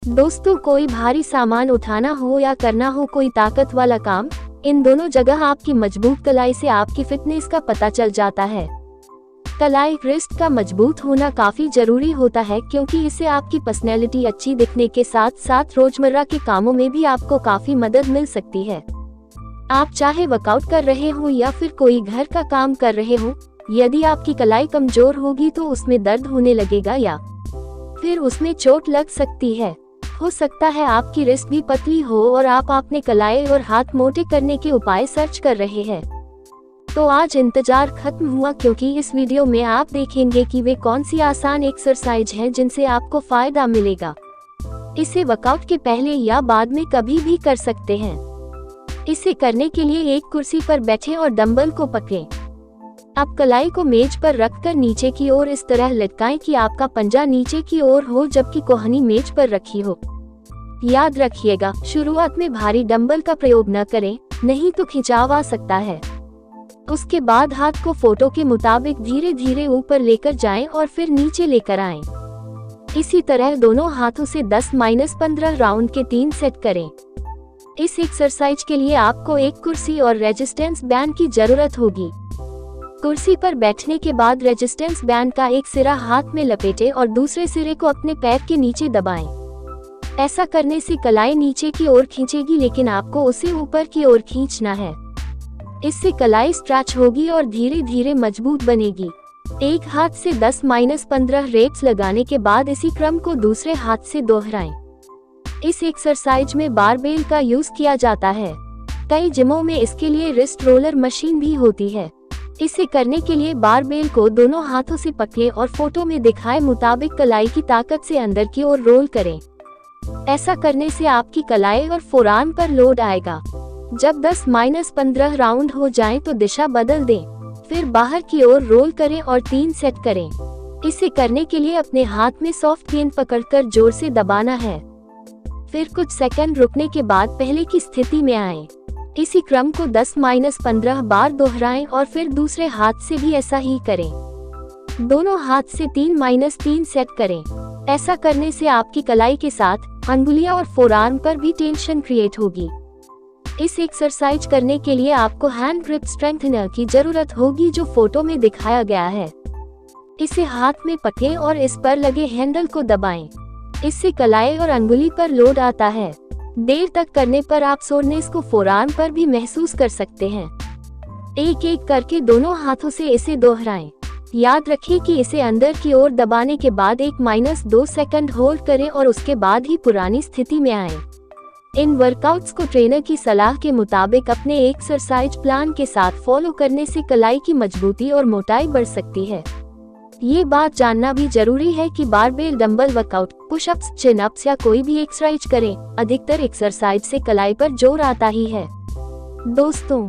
दोस्तों, कोई भारी सामान उठाना हो या करना हो कोई ताकत वाला काम, इन दोनों जगह आपकी मजबूत कलाई से आपकी फिटनेस का पता चल जाता है। कलाई रिस्ट का मजबूत होना काफी जरूरी होता है क्योंकि इससे आपकी पर्सनैलिटी अच्छी दिखने के साथ साथ रोजमर्रा के कामों में भी आपको काफी मदद मिल सकती है। आप चाहे वर्कआउट कर रहे हो या फिर कोई घर का काम कर रहे हो, यदि आपकी कलाई कमजोर होगी तो उसमें दर्द होने लगेगा या फिर उसमें चोट लग सकती है। हो सकता है आपकी रिस्ट भी पतली हो और आप अपने कलाई और हाथ मोटे करने के उपाय सर्च कर रहे हैं। तो आज इंतजार खत्म हुआ क्योंकि इस वीडियो में आप देखेंगे कि वे कौन सी आसान एक्सरसाइज हैं जिनसे आपको फायदा मिलेगा। इसे वर्कआउट के पहले या बाद में कभी भी कर सकते हैं। इसे करने के लिए एक कुर्सी पर बैठे और डंबल को पकड़ें। अब कलाई को मेज पर रखकर नीचे की ओर इस तरह लटकाएं कि आपका पंजा नीचे की ओर हो जबकि कोहनी मेज पर रखी हो। याद रखिएगा, शुरुआत में भारी डंबल का प्रयोग न करें, नहीं तो खिंचाव आ सकता है। उसके बाद हाथ को फोटो के मुताबिक धीरे धीरे ऊपर लेकर जाएं और फिर नीचे लेकर आएं। इसी तरह दोनों हाथों से 10-15 राउंड के 3 सेट करें। इस एक्सरसाइज के लिए आपको एक कुर्सी और रेजिस्टेंस बैंड की जरूरत होगी। कुर्सी पर बैठने के बाद रेजिस्टेंस बैंड का एक सिरा हाथ में लपेटें और दूसरे सिरे को अपने पैर के नीचे दबाएं। ऐसा करने से कलाई नीचे की ओर खींचेगी लेकिन आपको उसे ऊपर की ओर खींचना है। इससे कलाई स्ट्रेच होगी और धीरे धीरे मजबूत बनेगी। एक हाथ से 10-15 रेप्स लगाने के बाद इसी क्रम को दूसरे हाथ से दोहराएं। इस एक्सरसाइज में बारबेल का यूज किया जाता है। कई जिमों में इसके लिए रिस्ट रोलर मशीन भी होती है। इसे करने के लिए बारबेल को दोनों हाथों से पकड़ें और फोटो में दिखाए मुताबिक कलाई की ताकत से अंदर की ओर रोल करें। ऐसा करने से आपकी कलाई और फोरआर्म पर लोड आएगा। जब 10-15 राउंड हो जाएं तो दिशा बदल दें, फिर बाहर की ओर रोल करें और 3 सेट करें। इसे करने के लिए अपने हाथ में सॉफ्ट गेंद पकड़कर जोर से दबाना है। फिर कुछ सेकंड रुकने के बाद पहले की स्थिति में आएं। इसी क्रम को 10-15 बार दोहराएं और फिर दूसरे हाथ से भी ऐसा ही करें। दोनों हाथ से 3-3 सेट करें। ऐसा करने से आपकी कलाई के साथ अंगुलियां और फोरआर्म पर भी टेंशन क्रिएट होगी। इस एक्सरसाइज करने के लिए आपको हैंड ग्रिप स्ट्रेंथनर की जरूरत होगी जो फोटो में दिखाया गया है। इसे हाथ में पकड़ें और इस पर लगे हैंडल को दबाएं। इससे कलाई और अंगुली पर लोड आता है। देर तक करने पर आप सोरनेस को फोरआर्म पर भी महसूस कर सकते हैं। एक एक करके दोनों हाथों से इसे दोहराएं। याद रखें कि इसे अंदर की ओर दबाने के बाद 1-2 सेकंड होल्ड करें और उसके बाद ही पुरानी स्थिति में आएं। इन वर्कआउट्स को ट्रेनर की सलाह के मुताबिक अपने एक्सरसाइज प्लान के साथ फॉलो करने से कलाई की मजबूती और मोटाई बढ़ सकती है। ये बात जानना भी जरूरी है कि barbell dumbbell workout, pushups, chin ups या कोई भी एक्सरसाइज करें, अधिकतर एक्सरसाइज से कलाई पर जोर आता ही है। दोस्तों,